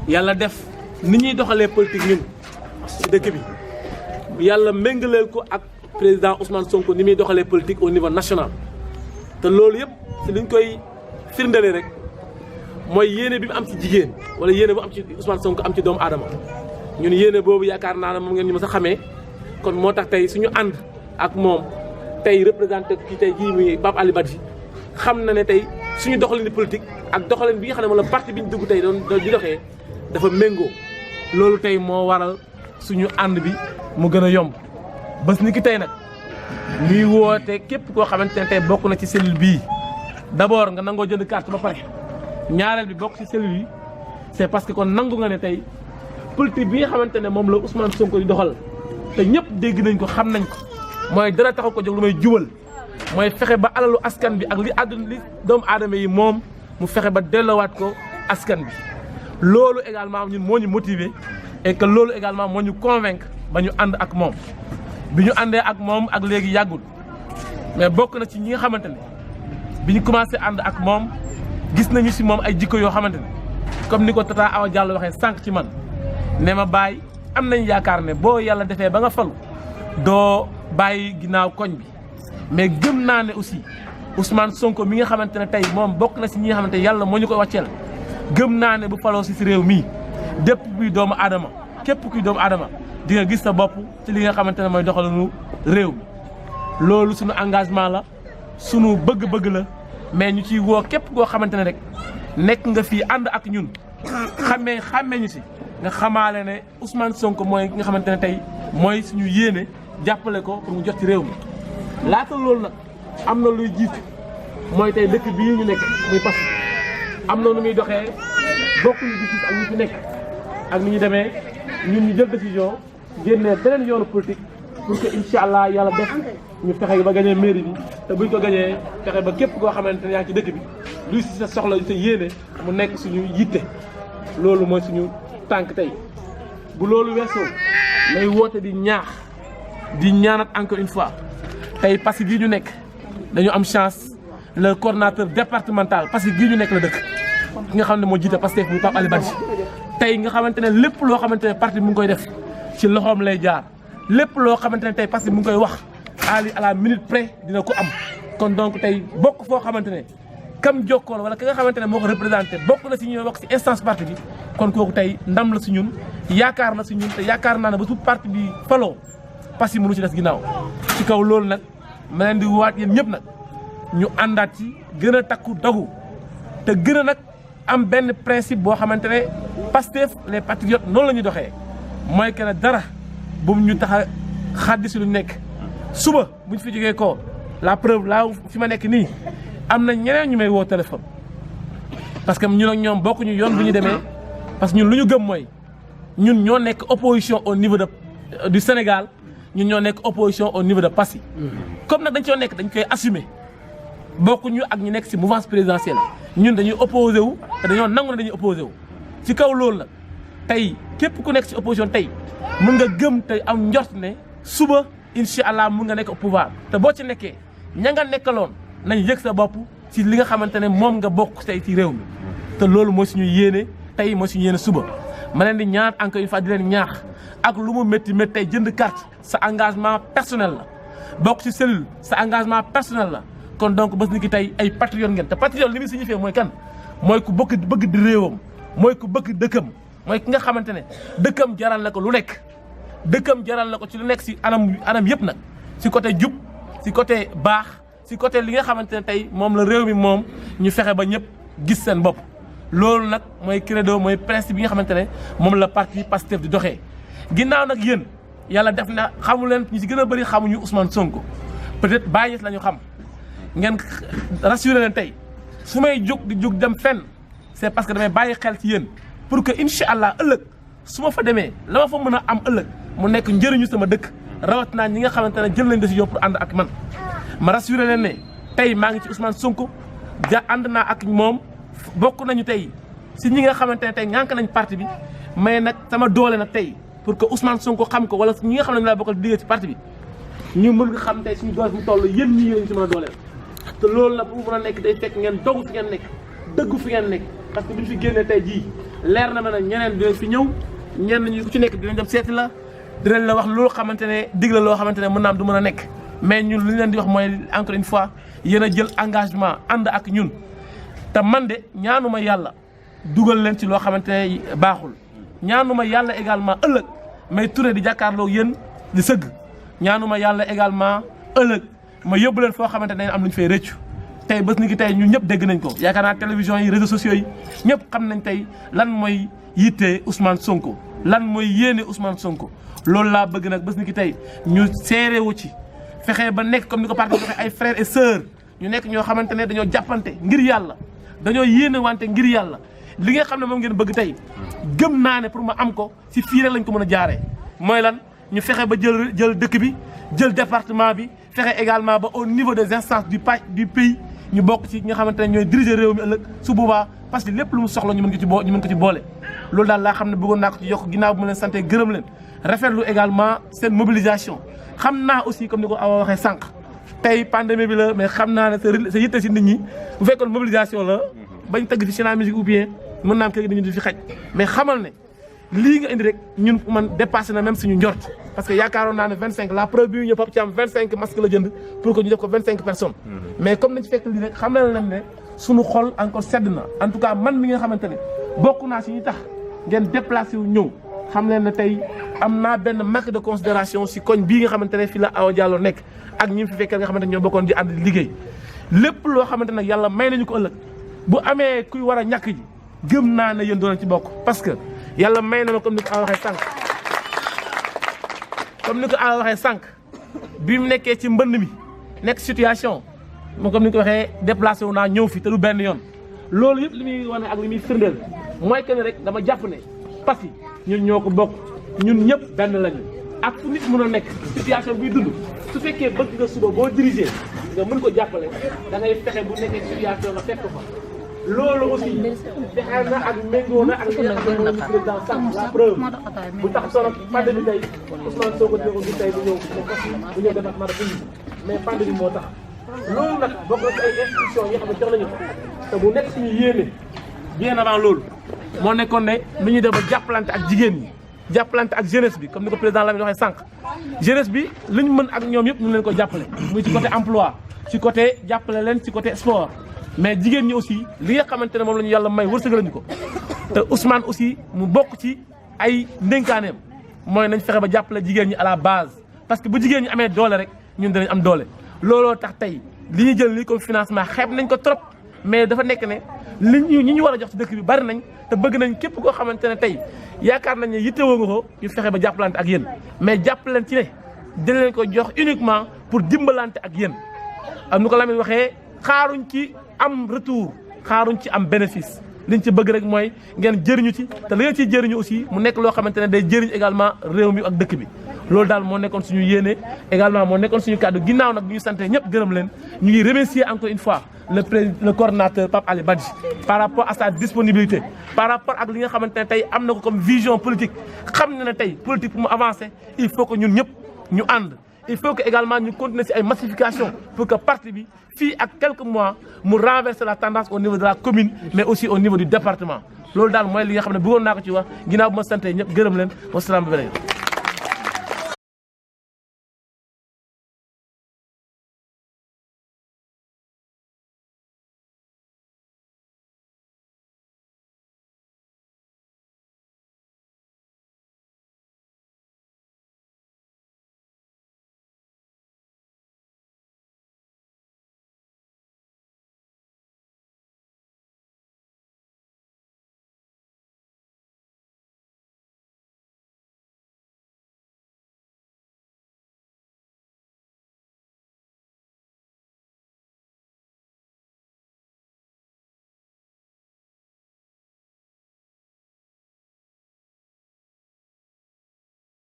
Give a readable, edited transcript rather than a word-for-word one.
yàlla def ni ñuy doxalee politique ñun ci dëkk bi yàlla méngaleel ko ak président Ousmane Sonko ni muy doxalee politique au niveau national te loolu yëpp ci liñ koy firndale rek mooy yéene bi mu am ci jigéen wala yéene bu am ci Ousmane Sonko am ci doomu aadama ñun yéene boobu yaakaar naa ne moom ngeen ñu mës a xamee kon moo tax tey suñu ànd ak moom tey représenté ci tey jii muy Pape Ali Badji xam na ne tey suñu doxalin politique ak doxalin bi nga xam ne moom la parti bi ñu dugg tey doon di doxee dafa méngoo loolu tey moo waral suñu ànd bi mu gën a yomb bés ni ki tey nag ñuy woote képp koo xamante ne tey bokk na ci cellule bii d'abord nga nangoo jënd carte ba pare ñaareel bi bokk ci cellule yi c'est parce que kon nangu nga ne tey politique bi nga xamante ne moom la Ousmane Sonko di doxal te ñëpp dégg nañ ko xam nañ ko mooy dara taxaw ko jóg lu may jubal mooy fexe ba alalu askan bi ak li àdduna li doomu aadama yi moom mu fexe ba delloowaat ko askan bi loolu également ñun moo ñu motiver et que loolu également moo ñu convaincre ba ñu ànd ak moom bi ñu àndee ak moom ak léegi yàggul mais bokk na ci ñi nga xamante ne bi ñu commencé ànd ak moom gis nañu si moom ay jikko yoo xamante ne comme ni ko Tata Awa Diallo waxee sànq ci man ne ma bàyyi am nañ yaakaar ne boo yàlla defee ba nga falu doo bàyyi ginnaaw koñ bi mais gëm naa ne aussi Ousmane Sonko mi nga xamante ne tey moom bokk na si ñi nga xamante yàlla moo ñu ko wàcceel gëm naa ne bu faloo si réew mii dépp kuy doomu aadama képp kuy doomu aadama di nga gis sa bopp ci li nga xamante ne mooy doxalinu réew mi loolu suñu engagement la suñu bëgg-bëgg la mais ñu ciy woo képp koo xamante ne rek nekk nga fii ànd ak ñun xàmmee ñu si nga xamaale ne Ousmane Sonko mooy ki nga xamante ne tey mooy suñu yéene jàppale ko pour mu jot ci réew mi laata loolu nag am na luy jiitu mooy tey dëkk bii ñu nekk muy Passy am na nu muy doxee bokkuñu gis-gis ak ñi fi nekk ak ni ñu demee ñun ñu jël décision génnee beneen yoonu politique pour que incha allah yàlla def ñu fexe ba gagné mairie bi te buñ ko gagné fexe ba képp koo xamante ne yaa ngi ci dëkk bi luy si sa soxla sa yéene mu nekk suñu yitte loolu mooy suñu tànk tey bu loolu weesoo lay woote di ñaanat encore une fois tey Passy gii ñu nekk dañu am chance le coordonnateur départemental Passy gii ñu nekk la dëkk ki nga xam ne moo jiite Pastef muy Pape Ali Badji tey nga xamante ne lépp loo xamante ne parti mu ngi koy def ci loxoom lay jaar lépp loo xamante ne tey Passy mu ngi koy wax à la minute près dina ko am kon donc tey bokk foo xamante ne kam jokkoon wala ki nga xamante ne moo ko représenté bokk na si ñuy wax si instance parti bi kon kooku tey ndam la si ñun yaakaar la si ñun te yaakaar naa ne ba su parti bi faloo Passy mënu ci des ginnaaw ci kaw loolu nag ma leen di waat yéen ñëpp nag ñu àndaat ci gën a takku dogu te gën a nag am benn principe boo xamante ne Pastef les patriotes noonu la ñuy doxee mooy que ne dara bu ñu tax a xaddi si lu nekk suba buñ fi jógee ko la preuve laa fi ma nekk nii am na ñeneen ñu may woo téléphone parce que ñun ak ñoom bokkuñu yoon bu ñu demee parce que ñun lu ñu gëm mooy ñun ñoo nekk opposition au niveau du Sénégal ñun ñoo nekk opposition au niveau de Passy comme nag dañ coo nekk dañ koy assumer bokkuñu ak ñu nekk si mouvance présidentielle ñun dañuy opposé wu te dañoo nangu ne dañuy opposé wu ci kaw loolu nag tey képp ku nekk si opposition tey mën nga gëm te am njort ne suba incha allah mën nga nekk au pouvoir te boo ci nekkee ña nga nekkaloon nañ yëg sa bopp si li nga xamante ne moom nga bokk tey ci réew mi te loolu mooy suñu yéene tey mooy suñu yéene suba ma leen di ñaan encore une fois di leen ñaax ak lu mu métti métti tey jënd carte sa engagement personnel la bokk ci cellule sa engagement personnel la kon donc bés ni ki tey ay patriote ngeen te patriote li muy signifié mooy kan mooy ku bëgg di réewam mooy ku bëgg dëkkam mooy ki nga xamante ne dëkkam jaral na ko lu nekk dëkkam jaral na ko ci lu nekk si anam yëpp nag si côté jub si côté baax si côté li nga xamante ne tey moom la réew mi moom ñu fexe ba ñëpp gis seen bopp loolu nag mooy credo mooy principe bi nga xamante ne moom la parti Pastef di doxee ginnaaw nag yéen yàlla def na xamu leen ñu si gën a bëri xamuñu Ousmane Sonko peut-être Baye la ñu xam ngeen rassuré leen tey su may jóg di jóg dem fenn c'est parce que damay bàyyi xel ci yéen pour que incha allah ëllëg su ma fa demee la ma fa mën a am ëllëg mu nekk njëriñu sama dëkk rawat naa ñi nga xamante ne jël nañ décision pour ànd ak man ma rassuré leen ne tey maa ngi ci Ousmane Sonko ànd naa ak moom bokk nañu tey si ñi nga xamante ne tey ngànk nañ parti bi mais nag sama doole nag tey pour que Ousmane Sonko xam ko wala ñi nga xam ne ñu laa bokkal di liggéey ci parti bi ñu mën nga xam tey suñu doole fu mu toll yéen ñi yéen si mën a dooleel te loolu nag bu mu mën a nekk day fekk ngeen dogu fi ngeen nekk dëggu fi ngeen nekk parce que bu ñu fi génnee tey jii leer na ma ne ñeneen dinañ fi ñëw ñenn ñi ku ci nekk dinañ dem seeti la dinañ la wax loolu xamante ne dig la loo xamante ne mën naa am du mën a nekk mais ñun li ñu leen di wax mooy encore une fois yéen a jël engagement ànd ak ñun te man de ñaanuma yàlla dugal leen ci loo xamante ne baaxul ñaanuma yàlla également ëllëg may Touré di jàkkaarloo yéen di sëgg ñaanuma yàlla également ëllëg ma yóbbu leen foo xamante ne am lu ñu fay rëccu tey bés ni ki tey ñun ñëpp dégg nañ ko yaakaar naa télévision yi réseaux sociaux yi ñëpp xam nañ tey lan mooy yitte Ousmane Sonko lan mooy yéene Ousmane Sonko loolu laa bëgg nag bés ni ki tey ñu seerewu ci fexe ba nekk comme ni ko parti waxee ay frères et sœurs ñu nekk ñoo xamante ne dañoo jàppante ngir yàlla dañoo yéene wante ngir yàlla li nga xam ne moom ngeen bëgg tey gëm naa ne pour ma am ko si fii rek lañ ko mën a jaaree mooy lan ñu fexe ba jël dëkk bi jël département bi fexe également ba au niveau des instances du pays ñu bokk ci ñi nga xamante ne ñooy diriger réew mi ëllëg su boobaa parce que lépp lu mu soxla ñu mën ko ci boole loolu daal laa xam ne bëggoon naa ko ci yokk ginnaaw bu ma leen sante gërëm leen rafetlu également seen mobilisation xam naa aussi comme ni ko Awa waxee sànq tey pandémie bi la mais xam naa ne sa yitte si nit ñi bu fekkoon mobilisation la bañ tëgg ci China musique ou bien mën naa am kër gi dañu di fi xaj mais xamal ne lii nga indi rek ñun man dépassé na même suñu njort parce que yaakaaroon naa ne 25 la preuve bi ñu Pape Thiam 25 masques la jënd pour que ñu def ko 25 personnes mais comme nañ ci fekk lii rek xam na leen ne suñu xol encore sedd na en tout cas man mi nga xamante ne bokk naa si ñi tax ngeen déplacé wu ñëw xam leen ne tey am naa benn marque de considération si koñ bii nga xamante ne fii la Awa Diallo nekk ak ñi fi fekkee nga xamante ne ñoo bokkoon di ànd liggéey lépp loo xamante ne yàlla may nañu ko ëllëg bu amee kuy war a ñàkk ji gëm naa ne yéen doon ci bokk parce que yàlla may na ma comme ni ko Awa waxee sànq bi mu nekkee ci mbënd mi nekk situation moom comme ni ko waxee déplacé wu naa ñëw fi te du benn yoon loolu yëpp li muy wane ak li muy firndeel mooy que ne rek dama jàpp ne parce que ñun ñoo ko bokk ñun ñëpp benn lañu ak fu nit mën a nekk situation buy dund su fekkee bëgg nga suba boo dirigé nga mën ko jàppale da ngay fexe bu nekkee situation nga fekk ko fa loolu aussi fexe na ak méngoo na ak li nga xam ne mooy président sànq la preuve bu tax solo pandémie tey Ousmane Sonko dina ko gis tey bu ñëw département de Foundiougne mais pandémie moo tax loolu nag bokk na ci ay institutions yi nga xam ne jox nañu ko te bu nekk suñu yéene bien avant loolu moo nekkoon ne lu ñuy def ba jàppalante ak jigéen ñi jàppalante ak jeunesse bi comme ni ko président Lamine waxee sànq jeunesse bi li ñu mën ak ñoom yëpp ñu leen ko jàppale muy ci côté emploi ci côté jàppale leen ci côté sport mais jigéen ñi aussi li nga xamante ne moom la ñu yàlla may wërsëgal ñu ko te Ousmane aussi mu bokk ci ay ndénkaaneem mooy nañ fexe ba jàppale jigéen ñi à la base parce que bu jigéen ñi amee doole rek ñun danañ am doole looloo tax tey li ñu jël li comme financement xeeb nañ ko trop mais dafa nekk ne ñi ñu war a jox ci dëkk bi bari nañ te bëgg nañ képp koo xamante ne tey yaakaar nañ ne yittewoo nga ko ñu fexe ba jàppalante ak yéen mais jàppaleen ci ne dina leen ko jox uniquement pour dimbalante ak yéen am nu ko Lamine waxee xaaruñ ci am retour xaaruñ ci am bénéfice liñ ci bëgg rek mooy ngeen jëriñu ci te li ngeen ciy jëriñu aussi mu nekk loo xamante ne day jëriñ également réew mi ak dëkk bi loolu daal moo nekkoon suñu yéene également moo nekkoon suñu kàddu ginnaaw nag bu ñu sante ñëpp gërëm leen ñu ngi remercier encore une fois le coordonnateur Pape Ali Badji par rapport à sa disponibilité par rapport ak li nga xamante ne tey am na ko comme vision politique xam na ne tey politique pour mu avancer il faut que ñun ñëpp ñu ànd il faut que également ñu continuer ci ay massification pour que parti bi fii ak quelques mois mu renverser la tendance au niveau de la commune mais aussi au niveau du département loolu daal mooy li nga xam ne bëggoon naa ko ci wax ginnaaw bu ma sante ñëpp gërëm leen wasalaam ba beneen